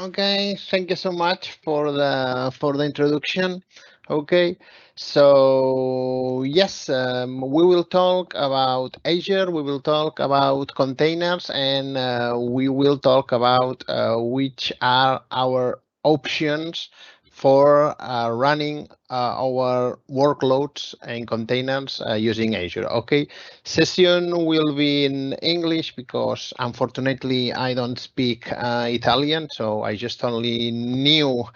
Okay, thank you so much for the introduction. Okay, so yes, we will talk about Azure, we will talk about containers, and we will talk about which are our options for running our workloads and containers using Azure. Okay, session will be in English because unfortunately I don't speak Italian, so I just only know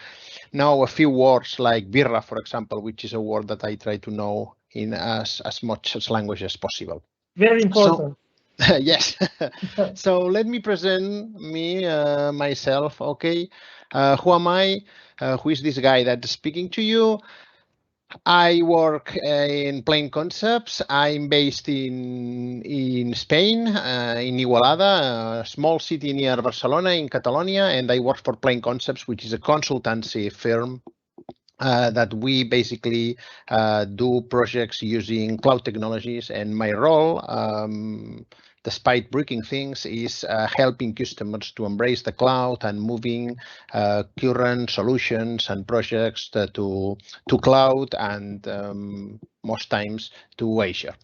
a few words like birra, for example, which is a word that I try to know in as much as language as possible. Very important. So, yes. So let me present myself. Okay, who am I? Who is this guy that's speaking to you? I work in Plain Concepts. I'm based in Spain, in Igualada, a small city near Barcelona in Catalonia, and I work for Plain Concepts, which is a consultancy firm that we basically do projects using cloud technologies. And my role, despite breaking things, is helping customers to embrace the cloud and moving current solutions and projects to cloud and most times to Azure.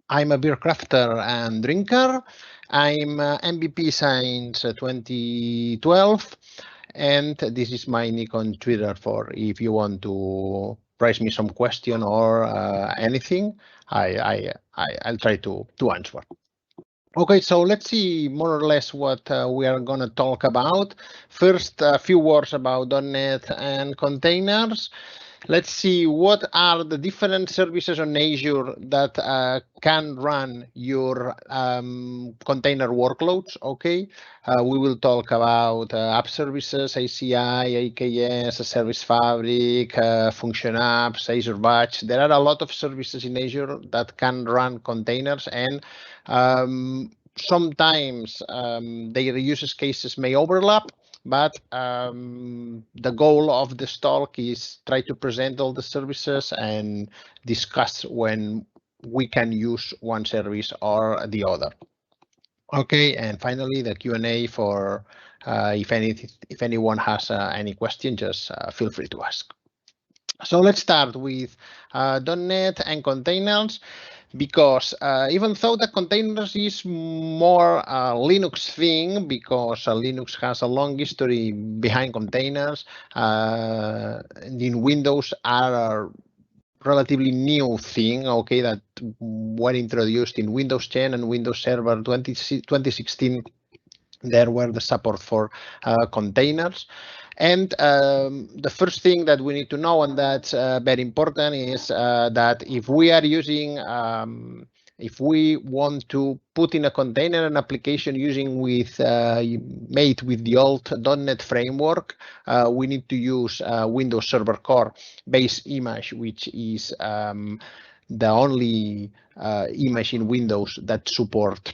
I'm a beer crafter and drinker. I'm MVP since 2012. And this is my nick on Twitter for if you want to raise me some question or anything, I'll try to answer. Okay, so let's see more or less what we are going to talk about. First, a few words about .NET and containers. Let's see what are the different services on Azure that can run your container workloads. Okay, we will talk about App Services, ACI, AKS, Service Fabric, Function Apps, Azure Batch. There are a lot of services in Azure that can run containers, and sometimes their use cases may overlap. But the goal of this talk is try to present all the services and discuss when we can use one service or the other. Okay, and finally the Q&A for if anyone has any question, just feel free to ask. So let's start with .NET and containers, because even though the containers is more a Linux thing, because Linux has a long history behind containers, in Windows are a relatively new thing, okay, that were introduced in Windows 10 and Windows Server 2016. There were the support for containers. And the first thing that we need to know, and that's very important, is that if we are using, if we want to put in a container an application using made with the old .NET framework, we need to use Windows Server Core base image, which is the only image in Windows that support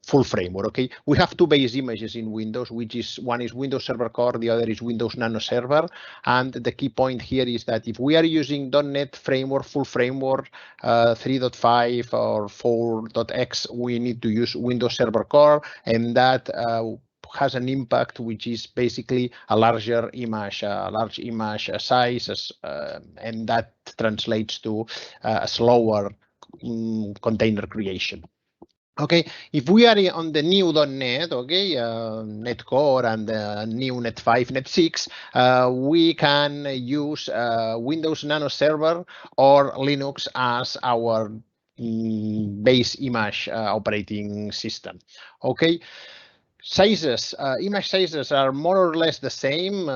full framework. Okay, we have two base images in Windows, which is one is Windows Server Core, the other is Windows Nano Server. And the key point here is that if we are using .NET framework, full framework, 3.5 or 4.x, we need to use Windows Server Core, and that has an impact, which is basically a larger image, a large image size, and that translates to a slower container creation. Okay, if we are on the new .NET, okay, Net Core and new Net 5, Net 6, we can use Windows Nano Server or Linux as our base image operating system. Okay. Sizes, image sizes are more or less the same.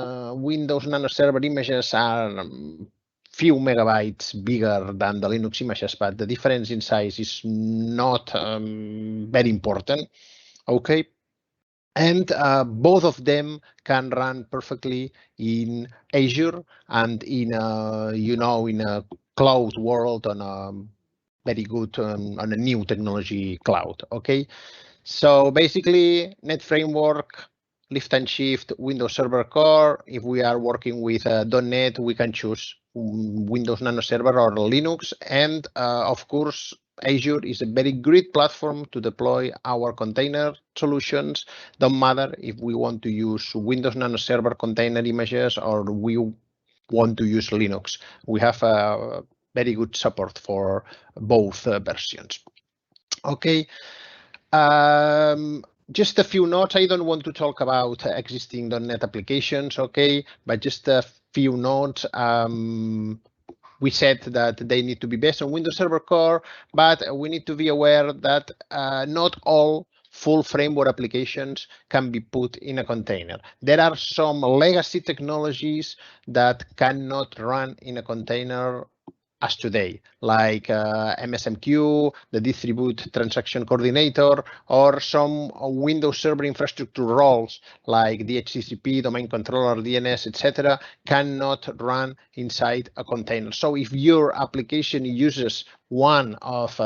Windows Nano Server images are few megabytes bigger than the Linux images, but the difference in size is not very important. Okay, and both of them can run perfectly in Azure and in in a cloud world on a very good on a new technology cloud. Okay. So basically, Net Framework lift and shift Windows Server Core. If we are working with .NET, we can choose Windows Nano Server or Linux. And of course, Azure is a very great platform to deploy our container solutions. Don't matter if we want to use Windows Nano Server container images or we want to use Linux. We have very good support for both versions. Okay. Just a few notes. I don't want to talk about existing .NET applications, okay, but just a few notes. We said that they need to be based on Windows Server Core, but we need to be aware that not all full framework applications can be put in a container. There are some legacy technologies that cannot run in a container as today, like MSMQ, the Distribute Transaction Coordinator, or some Windows Server infrastructure roles like DHCP, Domain Controller, DNS, etc., cannot run inside a container. So if your application uses one of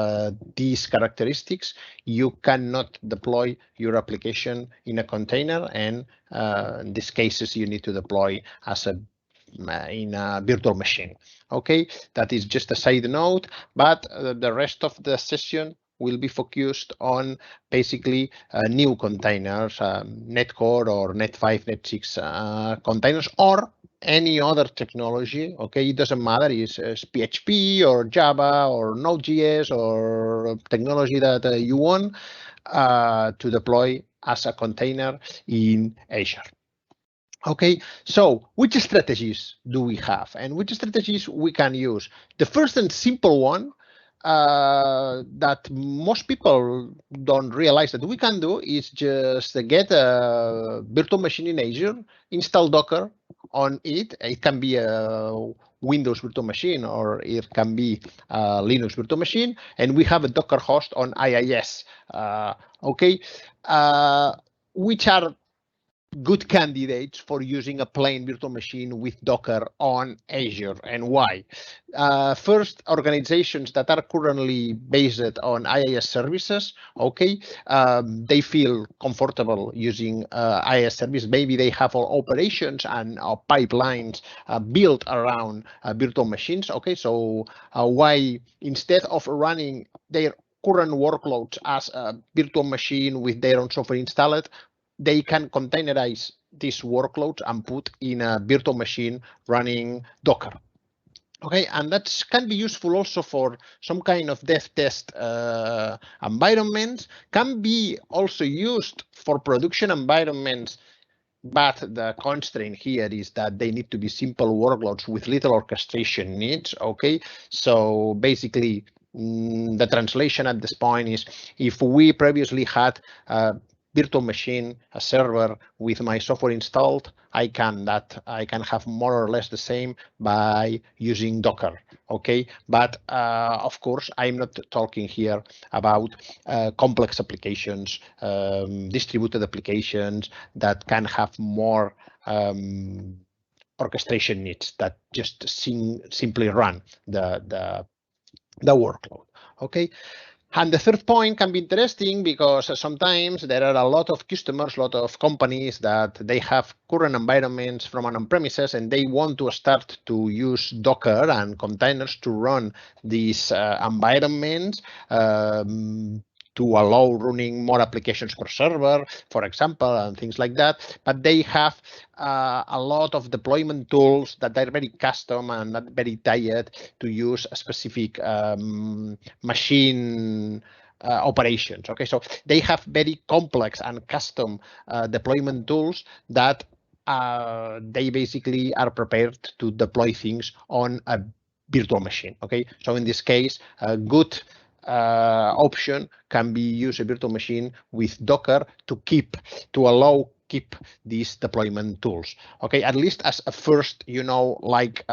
these characteristics, you cannot deploy your application in a container, and in these cases, you need to deploy as in a virtual machine. Okay, that is just a side note, but the rest of the session will be focused on basically new containers, NetCore or Net5, Net6 containers, or any other technology. Okay, it doesn't matter, it's PHP or Java or Node.js or technology that you want to deploy as a container in Azure. Okay, so which strategies do we have and which strategies we can use? The first and simple one that most people don't realize that we can do is just get a virtual machine in Azure, install Docker on it. It can be a Windows virtual machine or it can be a Linux virtual machine, and we have a Docker host on IIS. Okay, which are good candidates for using a plain virtual machine with Docker on Azure, and why? First, organizations that are currently based on IIS services, okay, they feel comfortable using IIS service. Maybe they have all operations and pipelines built around virtual machines, okay, so why instead of running their current workloads as a virtual machine with their own software installed, they can containerize these workloads and put in a virtual machine running Docker. Okay, and that can be useful also for some kind of dev test environments, can be also used for production environments, but the constraint here is that they need to be simple workloads with little orchestration needs, okay? So basically, the translation at this point is, if we previously had virtual machine, a server with my software installed, I can have more or less the same by using Docker, okay? But of course, I'm not talking here about complex applications, distributed applications that can have more orchestration needs that just simply run the workload, okay? And the third point can be interesting because sometimes there are a lot of customers, a lot of companies that they have current environments from an on-premises and they want to start to use Docker and containers to run these environments to allow running more applications per server, for example, and things like that. But they have a lot of deployment tools that are very custom and not very tied to use a specific machine operations. Okay, so they have very complex and custom deployment tools that they basically are prepared to deploy things on a virtual machine. Okay, so in this case, a good option can be use a virtual machine with Docker to allow keep these deployment tools. Okay, at least as a first, like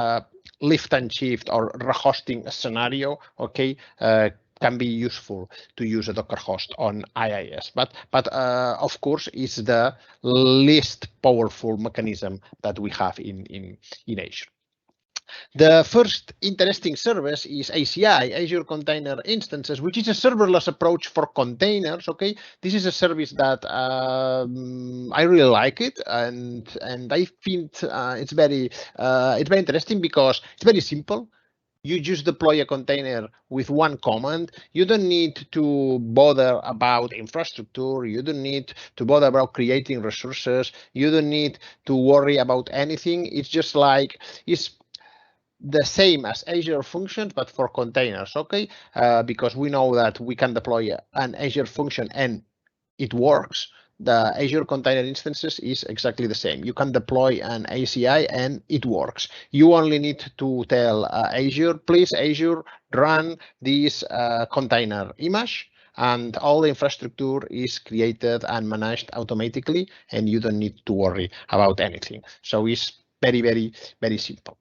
lift and shift or rehosting scenario. Okay, can be useful to use a Docker host on IIS, but of course is the least powerful mechanism that we have in Azure. The first interesting service is ACI, Azure Container Instances, which is a serverless approach for containers. Okay, this is a service that I really like it, and I think it's very interesting because it's very simple. You just deploy a container with one command. You don't need to bother about infrastructure. You don't need to bother about creating resources. You don't need to worry about anything. It's just like it's the same as Azure Functions, but for containers, okay? Because we know that we can deploy an Azure function and it works. The Azure Container Instances is exactly the same. You can deploy an ACI and it works. You only need to tell Azure, please, Azure, run this container image, and all the infrastructure is created and managed automatically, and you don't need to worry about anything. So it's very, very, very simple.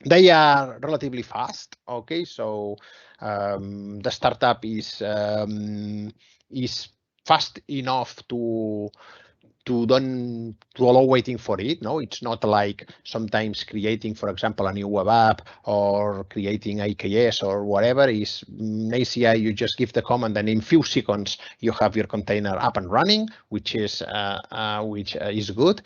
They are relatively fast. Okay, so the startup is fast enough to allow waiting for it. No, it's not like sometimes creating, for example, a new web app or creating IKS or whatever. Is ACI, you just give the command and in few seconds you have your container up and running, which is good.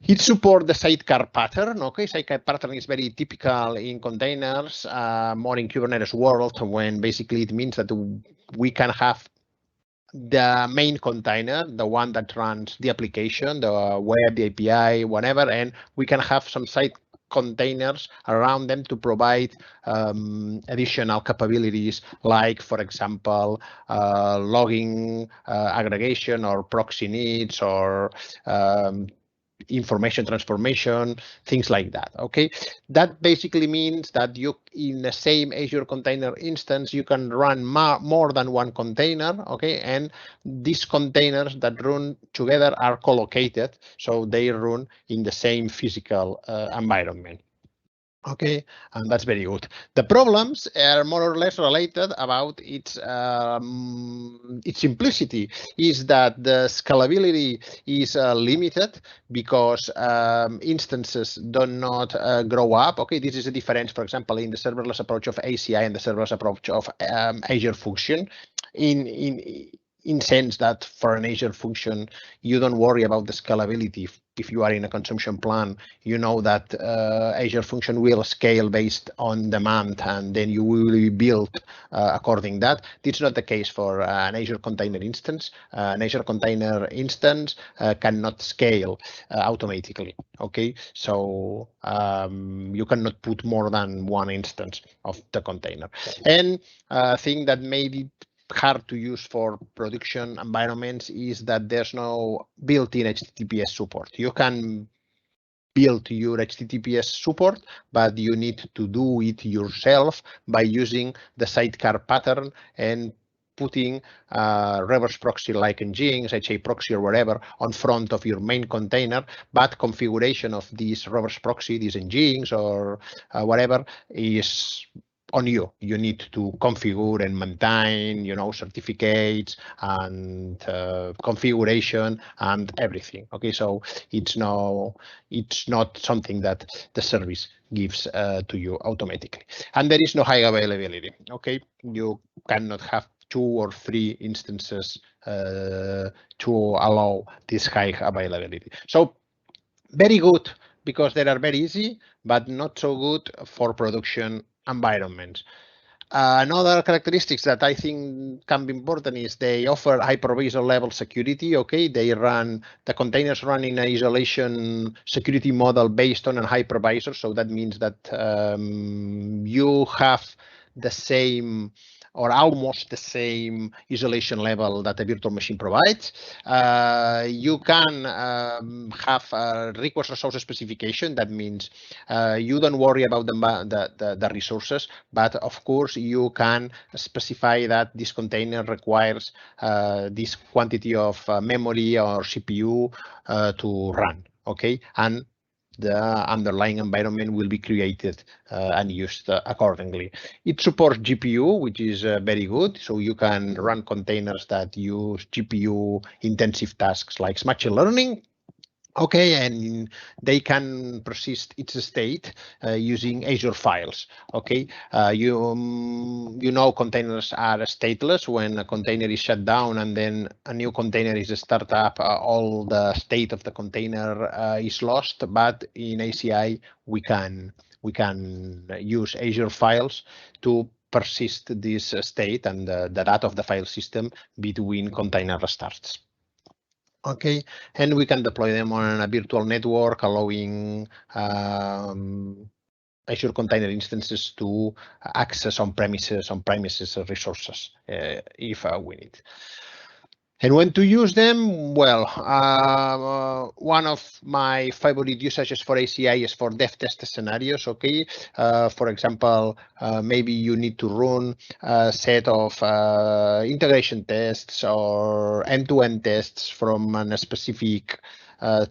It supports the sidecar pattern. Okay, sidecar pattern is very typical in containers, more in Kubernetes world, when basically it means that we can have the main container, the one that runs the application, the web, the API, whatever, and we can have some side containers around them to provide additional capabilities, like, for example, logging, aggregation, or proxy needs, or information transformation, things like that. Okay, that basically means that you, in the same Azure Container Instance, you can run more than one container. Okay, and these containers that run together are co-located, so they run in the same physical environment. Okay, and that's very good. The problems are more or less related about its simplicity. Is that the scalability is limited because instances do not grow up. Okay, this is a difference, for example, in the serverless approach of ACI and the serverless approach of Azure Function. In sense that for an Azure function, you don't worry about the scalability. If you are in a consumption plan, you know that Azure function will scale based on demand, and then you will be built according that. It's not the case for an Azure container instance. An Azure container instance cannot scale automatically. Okay, so you cannot put more than one instance of the container. And a thing that made it hard to use for production environments is that there's no built-in HTTPS support. You can build your HTTPS support, but you need to do it yourself by using the sidecar pattern and putting reverse proxy like Nginx, HA proxy or whatever on front of your main container, but configuration of this reverse proxy, this Nginx or whatever, is on you. You need to configure and maintain, certificates and configuration and everything. Okay, so it's not something that the service gives to you automatically, and there is no high availability. Okay, you cannot have 2 or 3 instances to allow this high availability. So very good because they are very easy, but not so good for production environments. Another characteristics that I think can be important is they offer hypervisor level security. Okay, the containers run in an isolation security model based on a hypervisor. So that means that you have the same or almost the same isolation level that a virtual machine provides. You can have a request resource specification. That means you don't worry about the resources, but of course you can specify that this container requires this quantity of memory or CPU to run. Okay, and the underlying environment will be created and used accordingly. It supports GPU, which is very good. So you can run containers that use GPU intensive tasks like machine learning. Okay, and they can persist its state using Azure files. Okay, you know containers are stateless. When a container is shut down and then a new container is start up, all the state of the container is lost. But in ACI, we can use Azure files to persist this state and the data of the file system between container restarts. Okay, and we can deploy them on a virtual network, allowing Azure container instances to access on-premises resources if we need. And when to use them? Well, one of my favorite usages for ACI is for dev test scenarios. Okay, for example, maybe you need to run a set of integration tests or end-to-end tests from a specific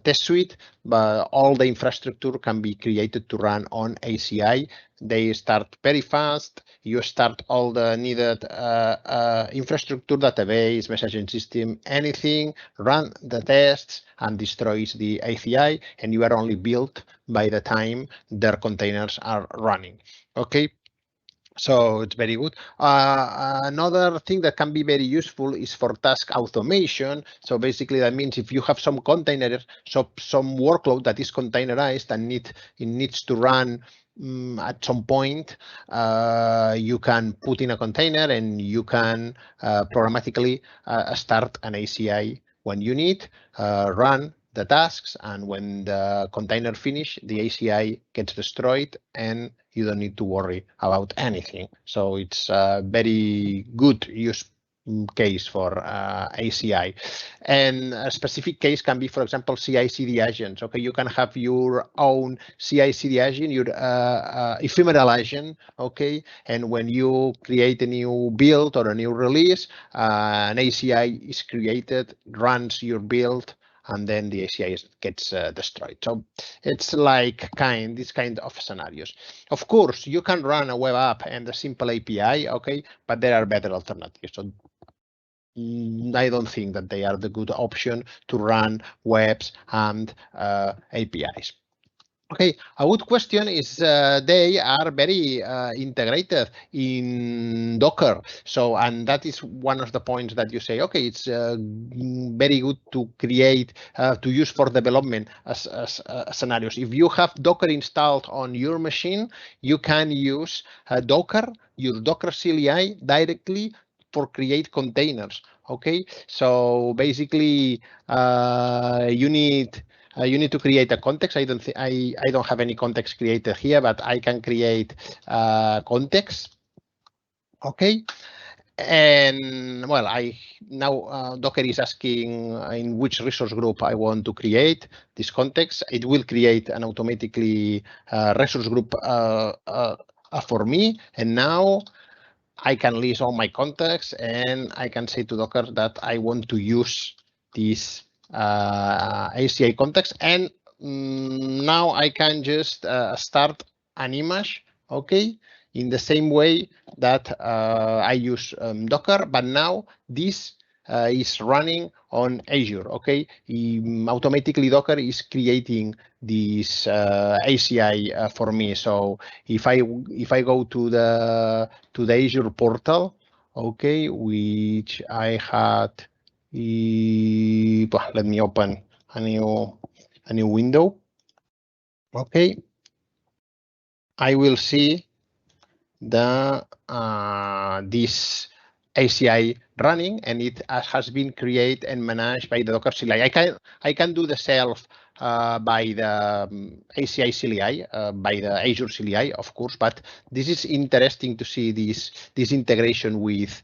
test suite, but all the infrastructure can be created to run on ACI. They start very fast. You start all the needed infrastructure, database, messaging system, anything, run the tests and destroys the ACI, and you are only built by the time their containers are running. Okay. So it's very good. Another thing that can be very useful is for task automation. So basically that means if you have some container, so some workload that is containerized and it needs to run at some point, you can put in a container and you can programmatically start an ACI when you need, run the tasks, and when the container finish, the ACI gets destroyed and you don't need to worry about anything. So it's a very good use case for ACI. And a specific case can be, for example, CI/CD agents. Okay, you can have your own CI/CD agent, your ephemeral agent. Okay, and when you create a new build or a new release, an ACI is created, runs your build, and then the ACI gets destroyed. So it's like this kind of scenarios. Of course, you can run a web app and a simple API, okay, but there are better alternatives. So I don't think that they are the good option to run webs and APIs. Okay, a good question is they are very integrated in Docker. So, and that is one of the points that you say, okay, it's very good to create, to use for development as scenarios. If you have Docker installed on your machine, you can use Docker, your Docker CLI directly for create containers. Okay, so basically you need to create a context. I don't have any context created here, but I can create context. Okay. And well, now Docker is asking in which resource group I want to create this context. It will create an automatically resource group for me. And now I can list all my contacts and I can say to Docker that I want to use this ACI context. And now I can just start an image, okay, in the same way that I use Docker, but now this is running on Azure, okay? Automatically Docker is creating this ACI for me. So if I go to the Azure portal, okay, which I had, let me open a new window. Okay, I will see the this ACI running, and it has been created and managed by the Docker CLI. I can do the self by the ACI CLI, by the Azure CLI, of course, but this is interesting to see this integration with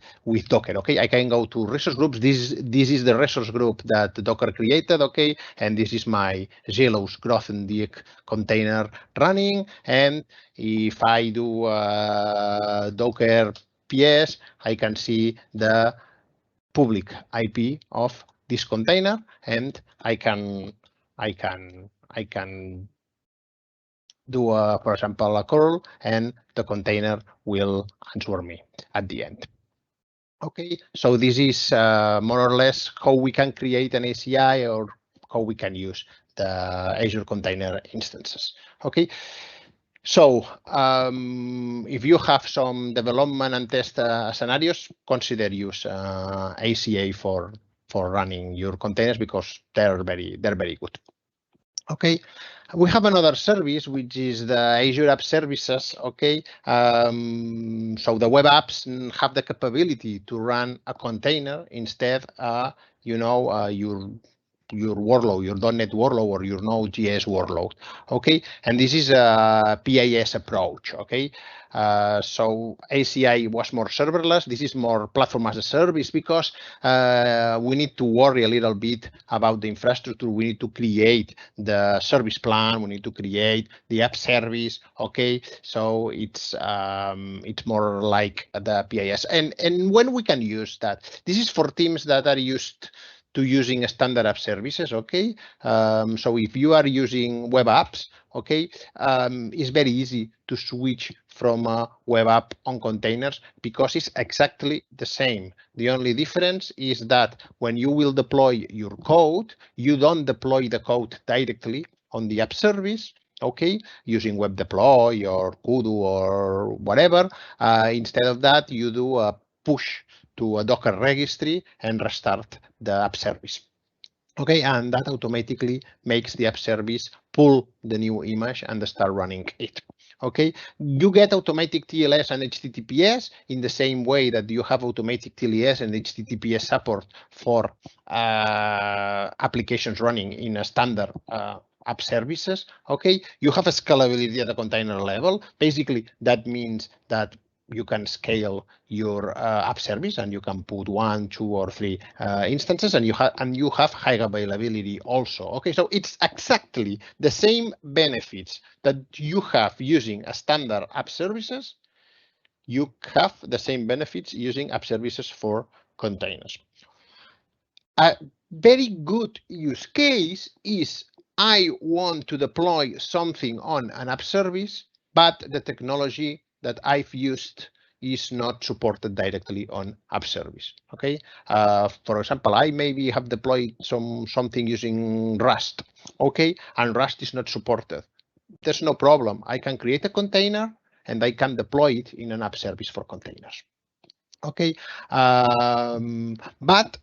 Docker. Okay, I can go to resource groups. This is the resource group that Docker created. Okay, and this is my Zelos Grothendieck container running. And if I do Docker PS, I can see the public IP of this container, and I can do, for example, a curl, and the container will answer me at the end. Okay, so this is more or less how we can create an ACI or how we can use the Azure container instances. Okay. So if you have some development and test scenarios, consider use ACA for running your containers because they're very good. Okay, we have another service which is the Azure App Services. Okay, so the web apps have the capability to run a container instead, your workload, your .NET workload or your Node.js workload. Okay, and this is a PaaS approach. Okay, so ACI was more serverless. This is more platform as a service because we need to worry a little bit about the infrastructure. We need to create the service plan. We need to create the app service. Okay, so it's more like the PaaS. And when we can use that, this is for teams that are used to using standard app services. Okay, so if you are using web apps, okay, it's very easy to switch from a web app on containers because it's exactly the same. The only difference is that when you will deploy your code, you don't deploy the code directly on the app service, okay, using web deploy or Kudu or whatever. Instead of that, you do a push to a Docker registry and restart the app service. Okay, and that automatically makes the app service pull the new image and start running it. Okay, you get automatic TLS and HTTPS in the same way that you have automatic TLS and HTTPS support for applications running in a standard app services. Okay, you have a scalability at the container level. Basically, that means that you can scale your app service and you can put 1, 2, or 3 instances, and you have high availability also. Okay, so it's exactly the same benefits that you have using a standard app services. You have the same benefits using app services for containers. A very good use case is I want to deploy something on an app service, but the technology that I've used is not supported directly on app service. Okay, for example, I maybe have deployed something using Rust. Okay, and Rust is not supported. There's no problem. I can create a container and I can deploy it in an app service for containers. Okay, but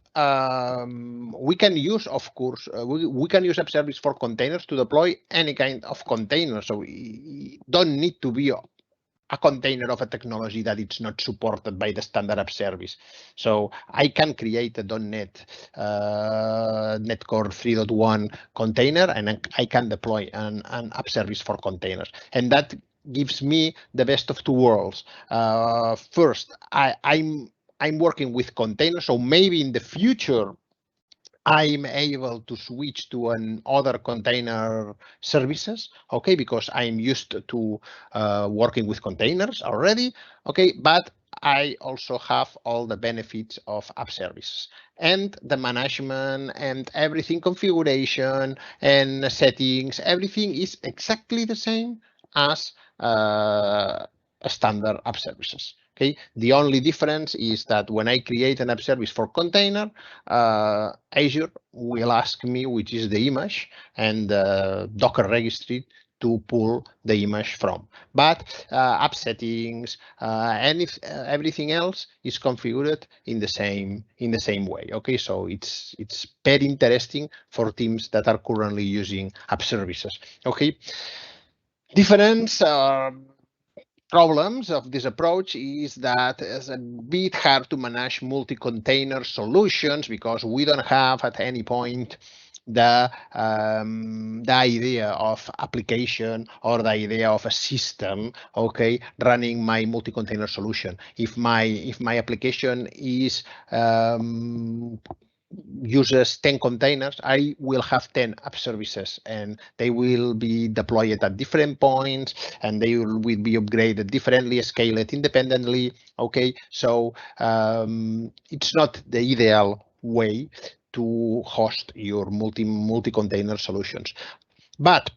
we can use, of course, we can use app service for containers to deploy any kind of container. So we don't need to be a container of a technology that it's not supported by the standard app service. So I can create a .NET .NET Core 3.1 container and I can deploy an app service for containers. And that gives me the best of two worlds. First, I'm working with containers, so maybe in the future I'm able to switch to other container services, okay, because I'm used to working with containers already, okay, but I also have all the benefits of app services and the management and everything, configuration and settings, everything is exactly the same as standard app services. Okay, the only difference is that when I create an app service for container, Azure will ask me which is the image and the Docker registry to pull the image from. But app settings and if everything else is configured in the same way. Okay, so it's very interesting for teams that are currently using app services. Okay, difference. Problems of this approach is that it's a bit hard to manage multi-container solutions because we don't have at any point the idea of application or the idea of a system, okay, running my multi-container solution. If my application is uses 10 containers, I will have 10 app services and they will be deployed at different points and they will be upgraded differently, scaled independently. Okay, so it's not the ideal way to host your multi-container solutions. But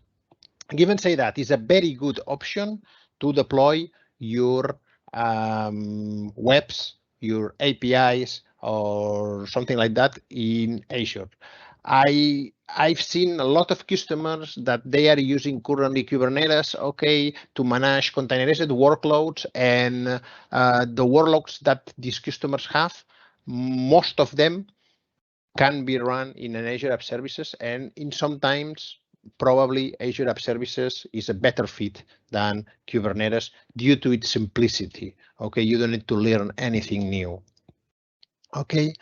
given say that is a very good option to deploy your webs, your APIs, or something like that in Azure. I've seen a lot of customers that they are using currently Kubernetes, okay, to manage containerized workloads, and the workloads that these customers have, most of them can be run in an Azure App Services, and in sometimes probably Azure App Services is a better fit than Kubernetes due to its simplicity. Okay, you don't need to learn anything new. Okay,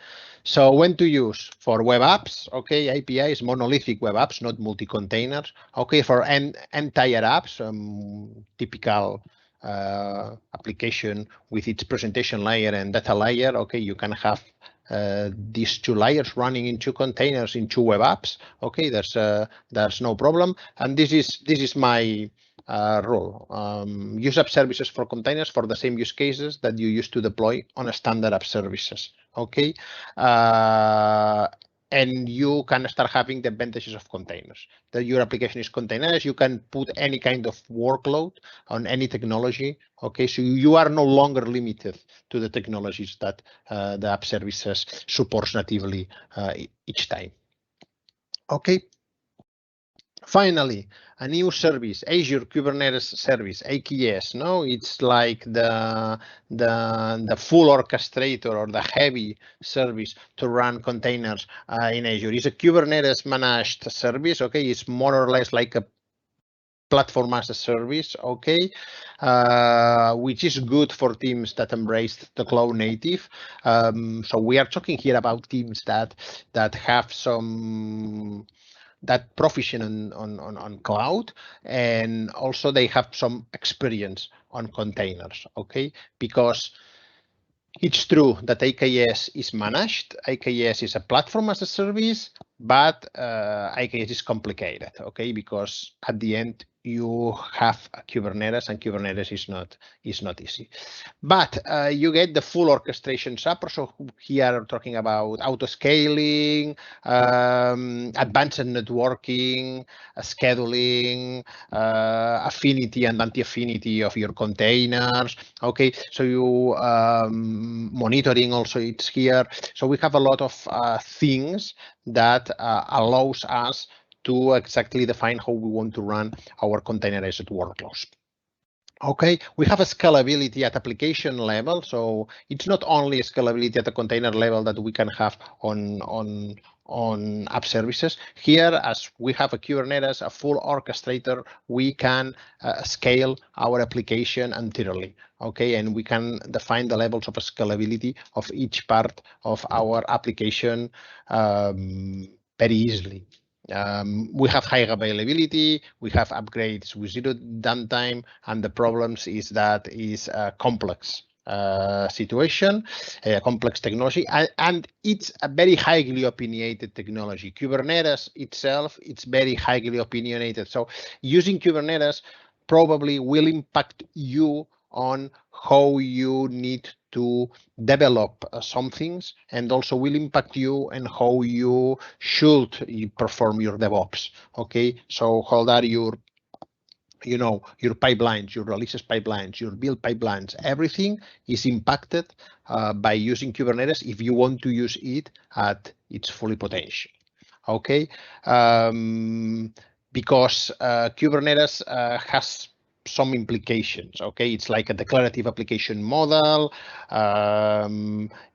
so when to use for web apps? Okay, APIs, monolithic web apps, not multi-containers. Okay, for entire apps, typical application with its presentation layer and data layer. Okay, you can have these two layers running in two containers in two web apps. Okay, there's no problem, and this is my rule. Use app services for containers for the same use cases that you use to deploy on a standard app services. Okay, and you can start having the advantages of containers. That your application is containers, you can put any kind of workload on any technology. Okay, so you are no longer limited to the technologies that the app services supports natively each time. Okay. Finally, a new service, Azure Kubernetes Service, AKS. No, it's like the full orchestrator or the heavy service to run containers in Azure. It's a Kubernetes managed service. Okay, it's more or less like a platform as a service. Okay, which is good for teams that embrace the cloud native. So we are talking here about teams that have some that proficient on cloud, and also they have some experience on containers. Okay, because it's true that AKS is managed. AKS is a platform as a service, but AKS is complicated. Okay, because at the end you have a Kubernetes, and Kubernetes is not easy. But you get the full orchestration support. So here we're talking about auto scaling, advanced networking, scheduling, affinity and anti-affinity of your containers. Okay, so you monitoring also it's here. So we have a lot of things that allows us to exactly define how we want to run our containerized workloads. Okay, we have a scalability at application level. So it's not only scalability at the container level that we can have on app services. Here, as we have a Kubernetes, a full orchestrator, we can scale our application entirely. Okay, and we can define the levels of scalability of each part of our application very easily. We have high availability, we have upgrades with zero downtime, and the problems is that is a complex situation, a complex technology, and it's a very highly opinionated technology. Kubernetes itself, it's very highly opinionated. So using Kubernetes probably will impact you on how you need to develop some things, and also will impact you and how you should perform your DevOps. Okay, so how are your your pipelines, your releases pipelines, your build pipelines, everything is impacted by using Kubernetes if you want to use it at its full potential. Okay, because Kubernetes has some implications. Okay, it's like a declarative application model.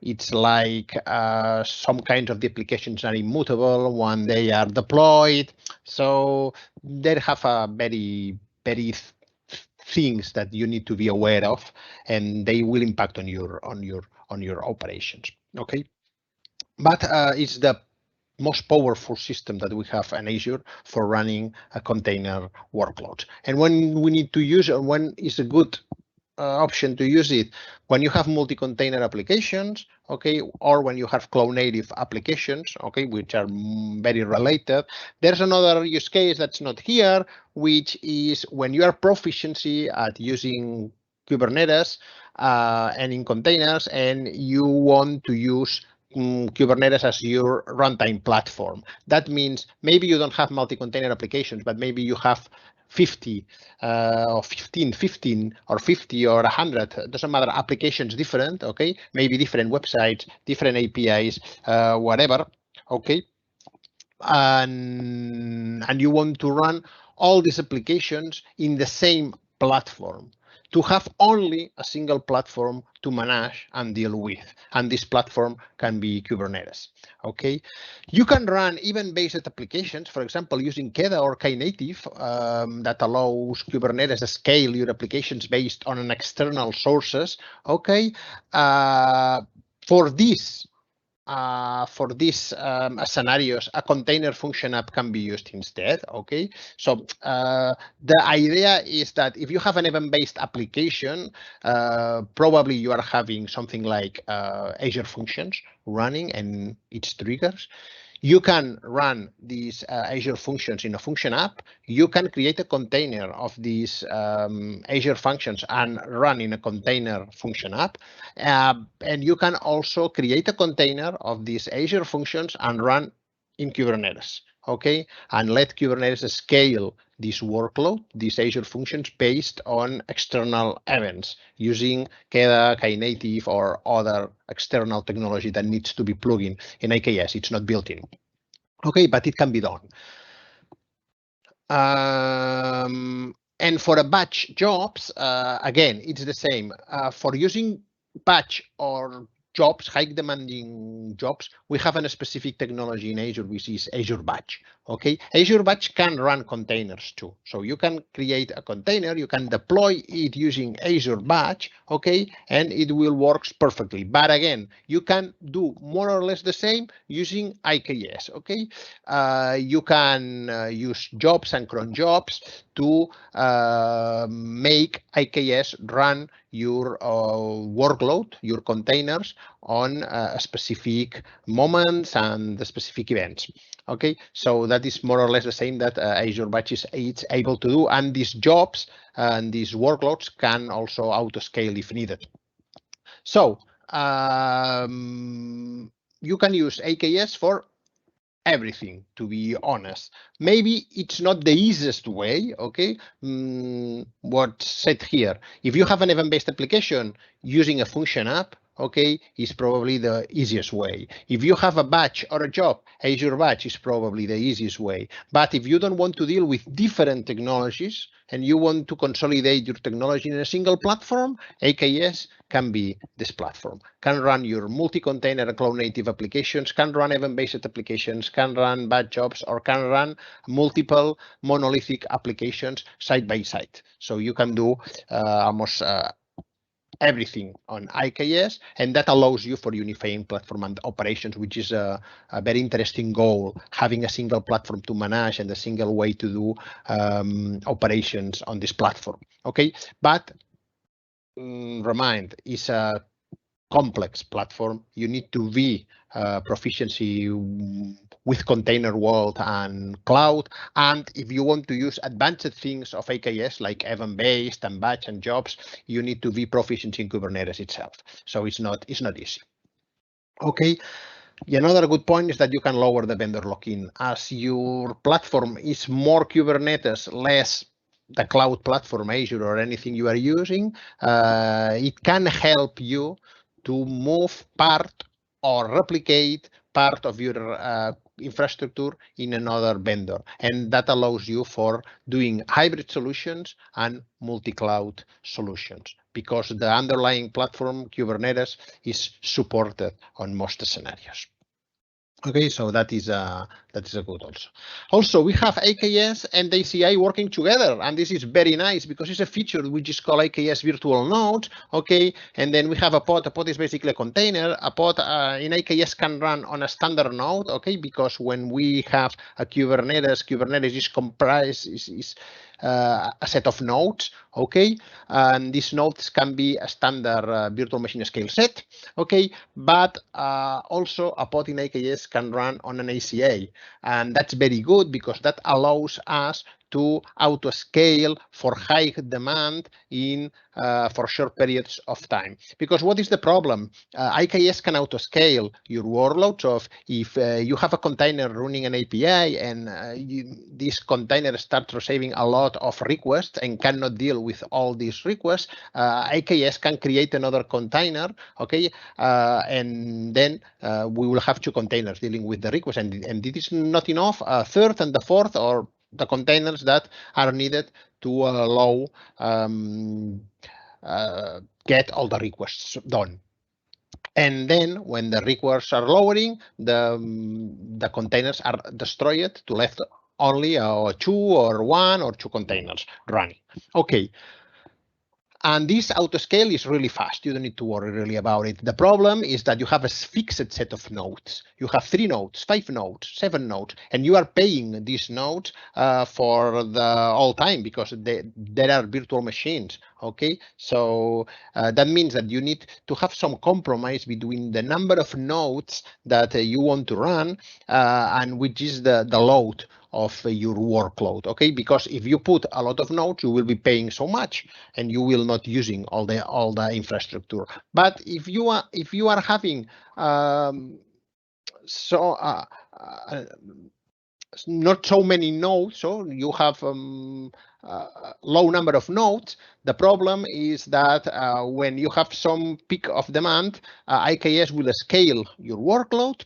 It's like some kind of the applications are immutable when they are deployed. So they have a very things that you need to be aware of, and they will impact on your operations. Okay, but it's the most powerful system that we have in Azure for running a container workload. And when we need to use it, when is a good option to use it, when you have multi-container applications, okay, or when you have cloud native applications, okay, which are very related. There's another use case that's not here, which is when you are proficiency at using Kubernetes and in containers, and you want to use Kubernetes as your runtime platform. That means maybe you don't have multi-container applications, but maybe you have 50 or 15 or 50 or 100, doesn't matter, applications different, okay? Maybe different websites, different APIs, whatever, okay? and you want to run all these applications in the same platform, to have only a single platform to manage and deal with. And this platform can be Kubernetes. Okay, you can run event-based applications, for example, using KEDA or Knative, that allows Kubernetes to scale your applications based on an external sources. Okay, for these scenarios, a container function app can be used instead. Okay, so the idea is that if you have an event-based application, probably you are having something like Azure functions running and its triggers. You can run these Azure functions in a function app. You can create a container of these Azure functions and run in a container function app. And you can also create a container of these Azure functions and run in Kubernetes. Okay, and let Kubernetes scale this workload, these Azure functions, based on external events using KEDA, Knative, or other external technology that needs to be plugged in. In IKS, it's not built in. Okay, but it can be done. And for a batch jobs, again, it's the same. For using batch or jobs, high demanding jobs, we have a specific technology in Azure, which is Azure Batch. Okay, Azure Batch can run containers too. So you can create a container, you can deploy it using Azure Batch, okay, and it will work perfectly. But again, you can do more or less the same using IKS, okay? You can use jobs and cron jobs to make IKS run your workload, your containers on specific moments and the specific events. Okay, so that is more or less the same that Azure Batch is able to do, and these jobs and these workloads can also auto scale if needed. So you can use AKS for everything, to be honest. Maybe it's not the easiest way, okay? What's said here, if you have an event-based application using a function app, okay, is probably the easiest way. If you have a batch or a job, Azure Batch is probably the easiest way. But if you don't want to deal with different technologies and you want to consolidate your technology in a single platform, AKS can be this platform. Can run your multi-container cloud-native applications, can run event-based applications, can run batch jobs, or can run multiple monolithic applications side by side. So you can do almost everything on IKS, and that allows you for unifying platform and operations, which is a very interesting goal, having a single platform to manage and a single way to do operations on this platform. Okay, but remind, it's a complex platform. You need to be proficiency with container world and cloud. And if you want to use advanced things of AKS like event-based and batch and jobs, you need to be proficient in Kubernetes itself. So it's not easy. Okay. Another good point is that you can lower the vendor lock-in. As your platform is more Kubernetes, less the cloud platform, Azure, or anything you are using, it can help you to move part or replicate part of your infrastructure in another vendor. And that allows you for doing hybrid solutions and multi-cloud solutions, because the underlying platform, Kubernetes, is supported on most scenarios. Okay, so that is a good also. Also, we have AKS and ACI working together, and this is very nice because it's a feature which is called Iks Virtual Nodes. Okay, and then we have a pod. A pod is basically a container. A pod in AKS can run on a standard node. Okay, because when we have a Kubernetes is comprised a set of nodes. Okay, and these nodes can be a standard virtual machine scale set. Okay, but also a pod in AKS can run on an ACA, and that's very good because that allows us to auto scale for high demand in for short periods of time. Because what is the problem? IKS can auto scale your workload. So if you have a container running an API and this container starts receiving a lot of requests and cannot deal with all these requests, IKS can create another container, okay, and then we will have two containers dealing with the request, and it is not enough. A third and the fourth, or the containers that are needed to allow get all the requests done. And then when the requests are lowering, the containers are destroyed to left only two or one or two containers running. Okay. And this autoscale is really fast. You don't need to worry really about it. The problem is that you have a fixed set of nodes. You have 3 nodes, 5 nodes, 7 nodes, and you are paying these nodes for the all time because there are virtual machines. Okay, so that means that you need to have some compromise between the number of nodes that you want to run and which is the load of your workload. Okay, because if you put a lot of nodes, you will be paying so much and you will not using all the infrastructure. But if you are having not so many nodes, so you have low number of nodes. The problem is that when you have some peak of demand, IKS will scale your workload.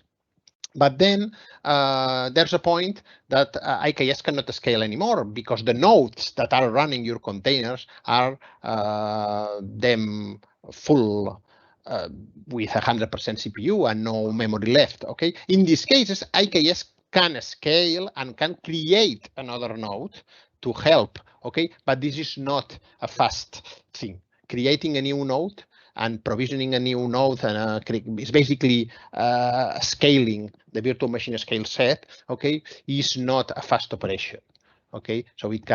But then there's a point that IKS cannot scale anymore because the nodes that are running your containers are them full with 100% CPU and no memory left. Okay, in these cases, IKS can scale and can create another node to help. Okay, but this is not a fast thing. Creating a new node and provisioning a new node and is basically scaling the virtual machine scale set. Okay, is not a fast operation. Okay, so it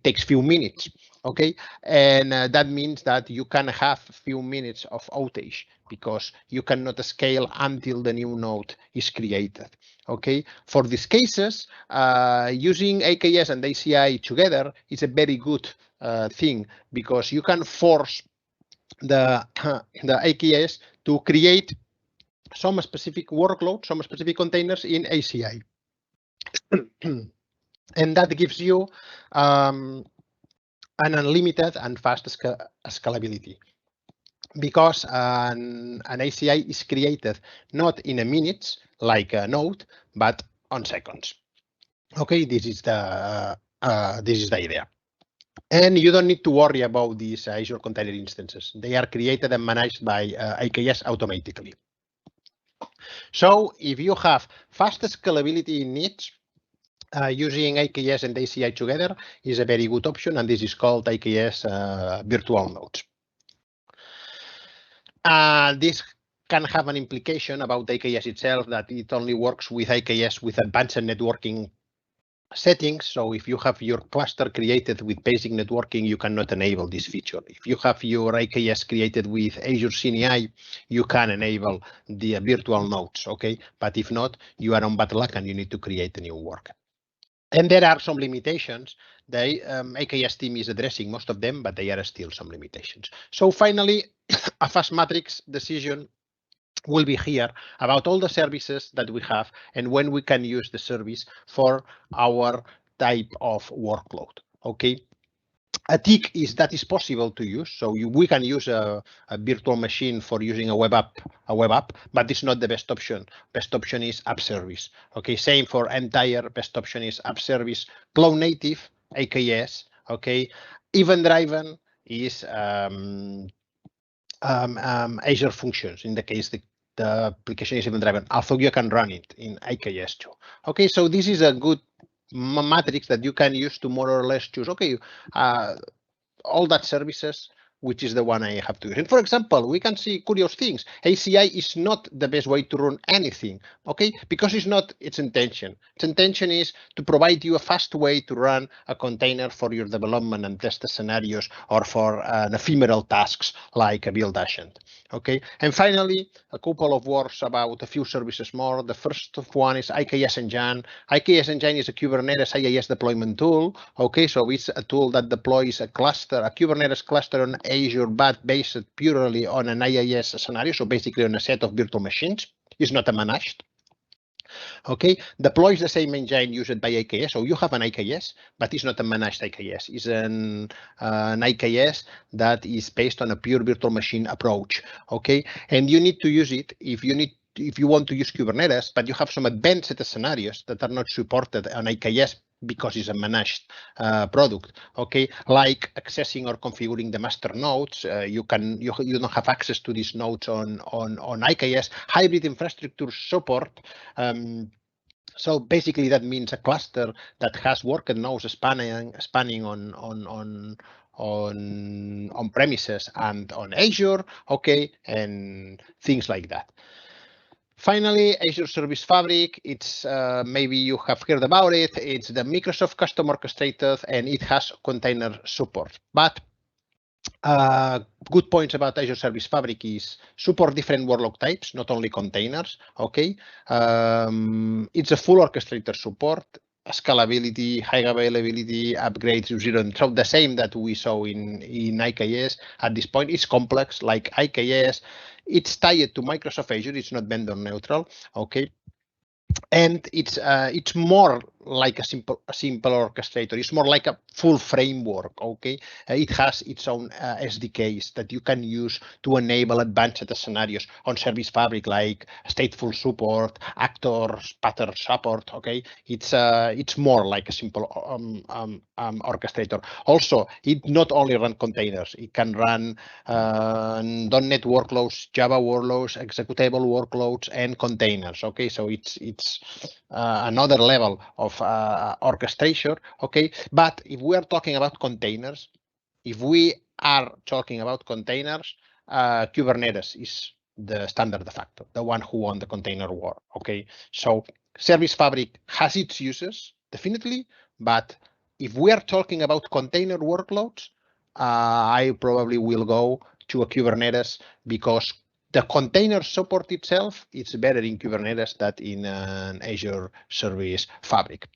takes few minutes. Okay, and that means that you can have a few minutes of outage because you cannot scale until the new node is created. Okay, for these cases, using AKS and ACI together is a very good thing because you can force the AKS to create some specific workload, some specific containers in ACI. And that gives you an unlimited and fast scalability because an ACI is created not in a minutes like a node, but on seconds. Okay, this is the idea. And you don't need to worry about these Azure container instances. They are created and managed by IKS automatically. So if you have fast scalability needs, using IKS and ACI together is a very good option, and this is called IKS Virtual Nodes. This can have an implication about IKS itself, that it only works with IKS with advanced networking settings. So if you have your cluster created with basic networking, you cannot enable this feature. If you have your IKS created with Azure CNI, you can enable the virtual nodes, okay? But if not, you are on bad luck and you need to create a new work. And there are some limitations. The IKS team is addressing most of them, but there are still some limitations. So finally, a fast matrix decision will be here about all the services that we have and when we can use the service for our type of workload. Okay. A tick is that is possible to use. So we can use a virtual machine for using a web app, but it's not the best option. Best option is app service. Okay, same for entire. Best option is app service. Cloud native, AKS. Okay, event driven is Azure functions. In the case the application is event driven, although you can run it in IKS too. Okay, so this is a good matrix that you can use to more or less choose, okay, all that services which is the one I have to use. And for example, we can see curious things. ACI is not the best way to run anything, okay? Because it's not its intention. Its intention is to provide you a fast way to run a container for your development and test scenarios, or for ephemeral tasks like a build agent, okay? And finally, a couple of words about a few services more. The first one is Iks Engine. Iks Engine is a Kubernetes IIS deployment tool, okay? So it's a tool that deploys a cluster, a Kubernetes cluster on Azure Batch based purely on an IIS scenario, so basically on a set of virtual machines. It's not a managed. Okay, deploys the same engine used by IKS. So you have an IKS, but it's not a managed IKS. It's an IKS that is based on a pure virtual machine approach. Okay, and you need to use it if you want to use Kubernetes, but you have some advanced scenarios that are not supported on IKS because it's a managed product, okay? Like accessing or configuring the master nodes, you don't have access to these nodes on IKS. Hybrid infrastructure support. So basically, that means a cluster that has worked nodes spanning on premises and on Azure, okay, and things like that. Finally, Azure Service Fabric, it's maybe you have heard about it. It's the Microsoft custom orchestrator, and it has container support. But good points about Azure Service Fabric is support different workload types, not only containers, okay? It's a full orchestrator support, scalability, high availability, upgrades to zero. So the same that we saw in IKS at this point. It's complex like IKS. It's tied to Microsoft Azure. It's not vendor neutral, okay? And it's more like a simple orchestrator. It's more like a full framework, okay? It has its own SDKs that you can use to enable advanced scenarios on Service Fabric, like stateful support, actors, pattern support, okay? It's more like a simple orchestrator. Also, it not only run containers, it can run .NET workloads, Java workloads, executable workloads, and containers, okay? So it's another level of orchestration, okay? But if we are talking about containers, Kubernetes is the standard de facto, the one who won the container war, okay? So Service Fabric has its uses, definitely, but if we are talking about container workloads, I probably will go to a Kubernetes, because the container support itself is better in Kubernetes than in an Azure Service Fabric.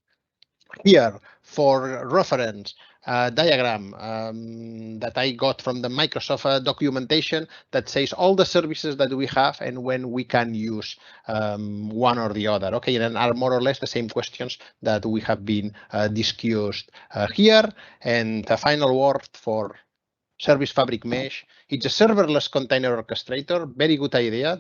Here, for reference, diagram that I got from the Microsoft documentation that says all the services that we have and when we can use one or the other. Okay, and are more or less the same questions that we have been discussed here. And the final word for Service Fabric Mesh. It's a serverless container orchestrator. Very good idea.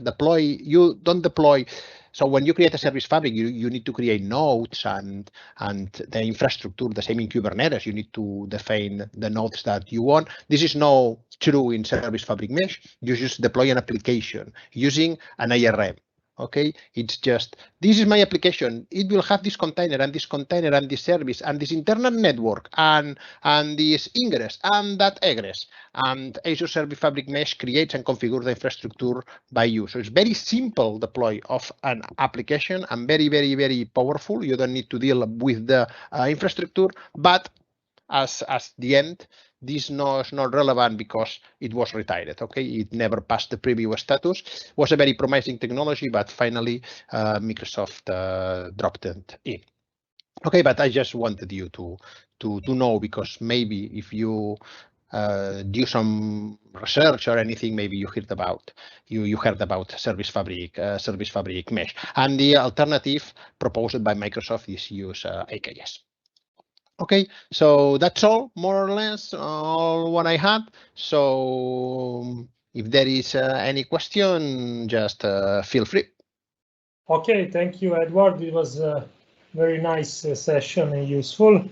You don't deploy. So when you create a Service Fabric, you need to create nodes and the infrastructure, the same in Kubernetes. You need to define the nodes that you want. This is not true in Service Fabric Mesh. You just deploy an application using an ARM. Okay, it's just, this is my application. It will have this container and this service and this internal network and this ingress and that egress. And Azure Service Fabric Mesh creates and configures the infrastructure by you. So it's very simple deploy of an application and very, very, very powerful. You don't need to deal with the infrastructure, but as the end, this was not relevant because it was retired. Okay, it never passed the preview status. It was a very promising technology, but finally Microsoft dropped it in. Okay, but I just wanted you to know, because maybe if you do some research or anything, maybe you heard about Service Fabric Mesh, and the alternative proposed by Microsoft is use AKS. Okay, so that's all, more or less, all what I had. So if there is any question, just feel free. Okay, thank you, Eduard. It was a very nice session and useful.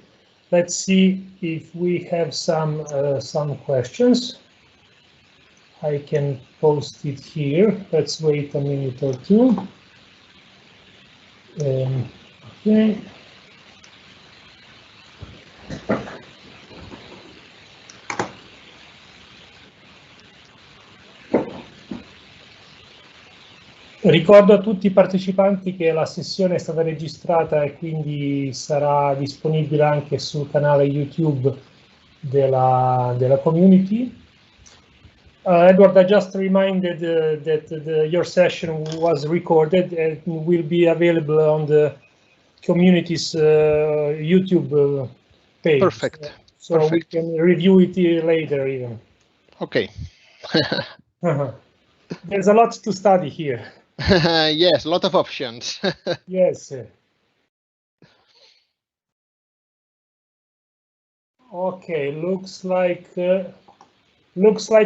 Let's see if we have some questions. I can post it here. Let's wait a minute or two. Okay. Ricordo a tutti i partecipanti che la sessione è stata registrata e quindi sarà disponibile anche sul canale YouTube della community. Edward, I just reminded that your session was recorded and will be available on the community's YouTube page. Perfect. So Perfect. we can review it later even. Okay. There's a lot to study here. Yes, a lot of options. Yes. Okay, looks like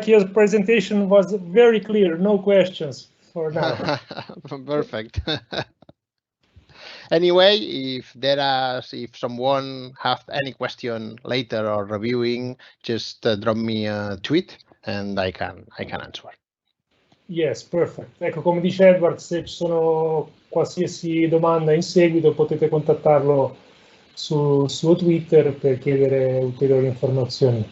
your presentation was very clear. No questions for now. Perfect. Anyway, if someone have any question later or reviewing, just drop me a tweet and I can answer. Yes, perfect. Ecco, come dice Edward, se ci sono qualsiasi domanda in seguito potete contattarlo sul suo Twitter per chiedere ulteriori informazioni.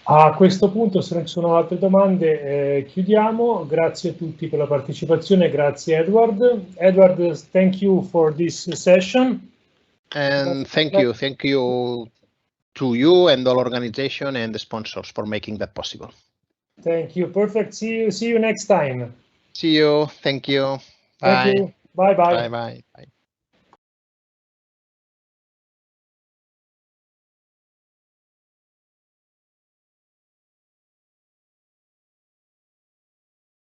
A questo punto, se non ci sono altre domande, chiudiamo. Grazie a tutti per la partecipazione. Grazie Edward. Edward, thank you for this session. And thank you to you and all organization and the sponsors for making that possible. Thank you. Perfect. See you next time. See you. Thank you. Bye. Thank you. Bye-bye. Bye.